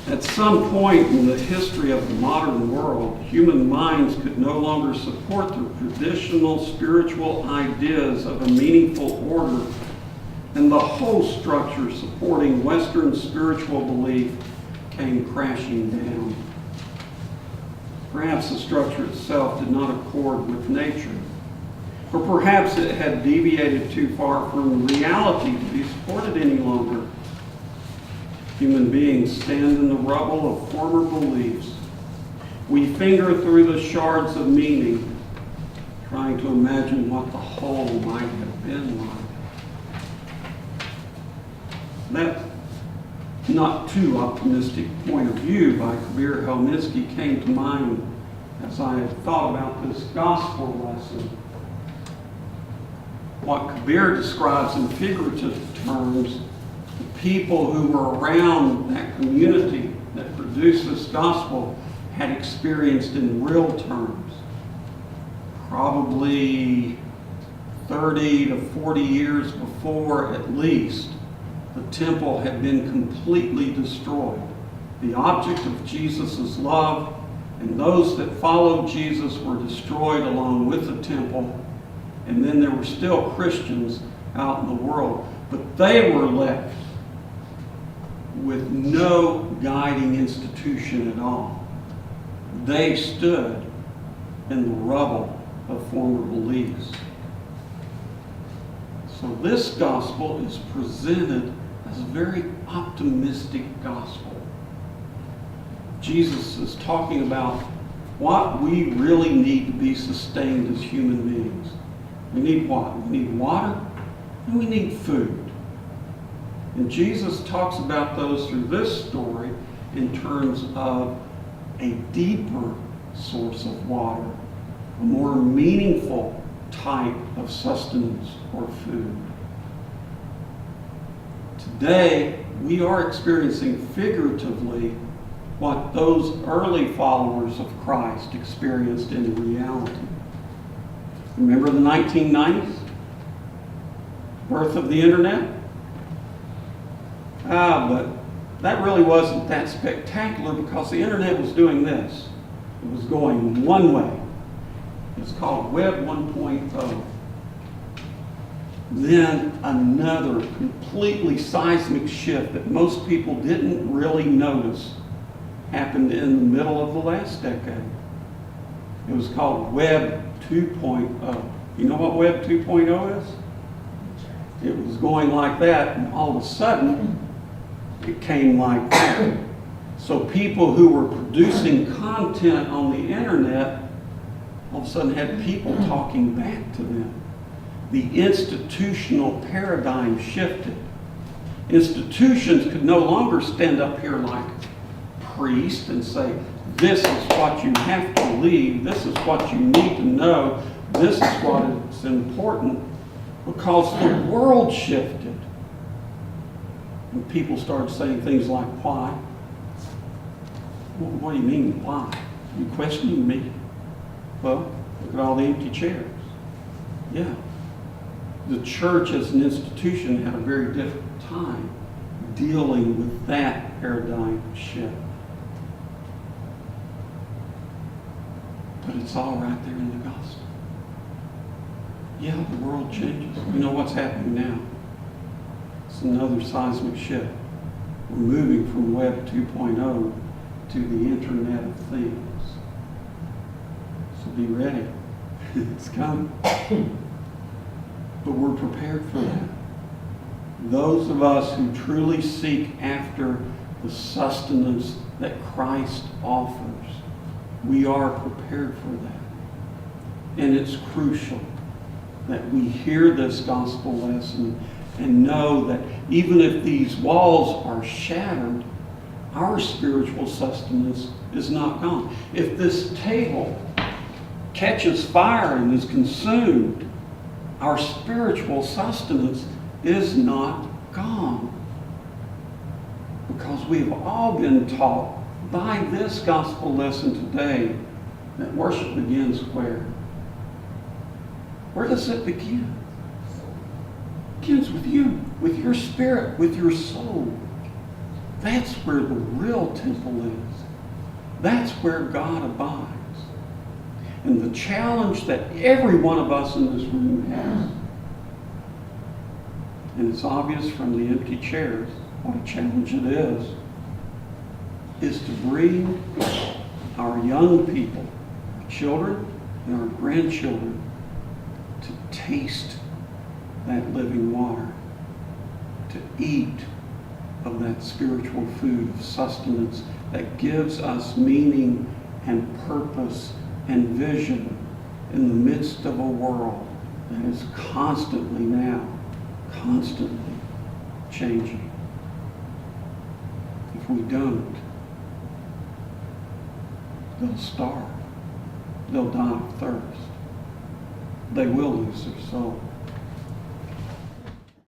At some point in the history of the modern world, human minds could no longer support the traditional spiritual ideas of a meaningful order, and the whole structure supporting Western spiritual belief came crashing down. Perhaps the structure itself did not accord with nature, or perhaps it had deviated too far from reality to be supported any longer. Human beings stand in the rubble of former beliefs. We finger through the shards of meaning, trying to imagine what the whole might have been like. That not too optimistic point of view by Kabir Helminski came to mind as I had thought about this gospel lesson. What Kabir describes in figurative terms, the people who were around that community that produced this gospel had experienced in real terms. Probably 30 to 40 years before at least, the temple had been completely destroyed. The object of Jesus' love and those that followed Jesus were destroyed along with the temple. And then there were still Christians out in the world. But they were left with no guiding institution at all. They stood in the rubble of former beliefs. So this gospel is presented as a very optimistic gospel. Jesus is talking about what we really need to be sustained as human beings. We need what? We need water and we need food. And Jesus talks about those through this story in terms of a deeper source of water, a more meaningful type of sustenance or food. Today, we are experiencing figuratively what those early followers of Christ experienced in reality. Remember the 1990s? Birth of the internet? But that really wasn't that spectacular because the internet was doing this. It was going one way. It's called Web 1.0. Then another completely seismic shift that most people didn't really notice happened in the middle of the last decade. It was called Web 2.0. You know what Web 2.0 is? It was going like that, and all of a sudden, it came like that. So people who were producing content on the internet all of a sudden had people talking back to them. The institutional paradigm shifted. Institutions could no longer stand up here like priests and say, this is what you have to believe, this is what you need to know, this is what is important, because the world shifted. And people started saying things like, why? What do you mean, why? You questioning me? Well, look at all the empty chairs. Yeah. The church as an institution had a very difficult time dealing with that paradigm shift. But it's all right there in the gospel. Yeah, the world changes. You know what's happening now? It's another seismic shift. We're moving from Web 2.0 to the Internet of Things. So be ready. It's coming. But we're prepared for that. Those of us who truly seek after the sustenance that Christ offers, we are prepared for that. And it's crucial that we hear this gospel lesson and know that even if these walls are shattered, our spiritual sustenance is not gone. If this table catches fire and is consumed, our spiritual sustenance is not gone. Because we've all been taught by this gospel lesson today that worship begins where? Where does it begin? It begins with you, with your spirit, with your soul. That's where the real temple is. That's where God abides. And the challenge that every one of us in this room has, and it's obvious from the empty chairs what a challenge it is to bring our young people, our children, and our grandchildren to taste that living water, to eat of that spiritual food of sustenance that gives us meaning and purpose and vision in the midst of a world that is constantly changing. If we don't, they'll starve. They'll die of thirst. They will lose their soul.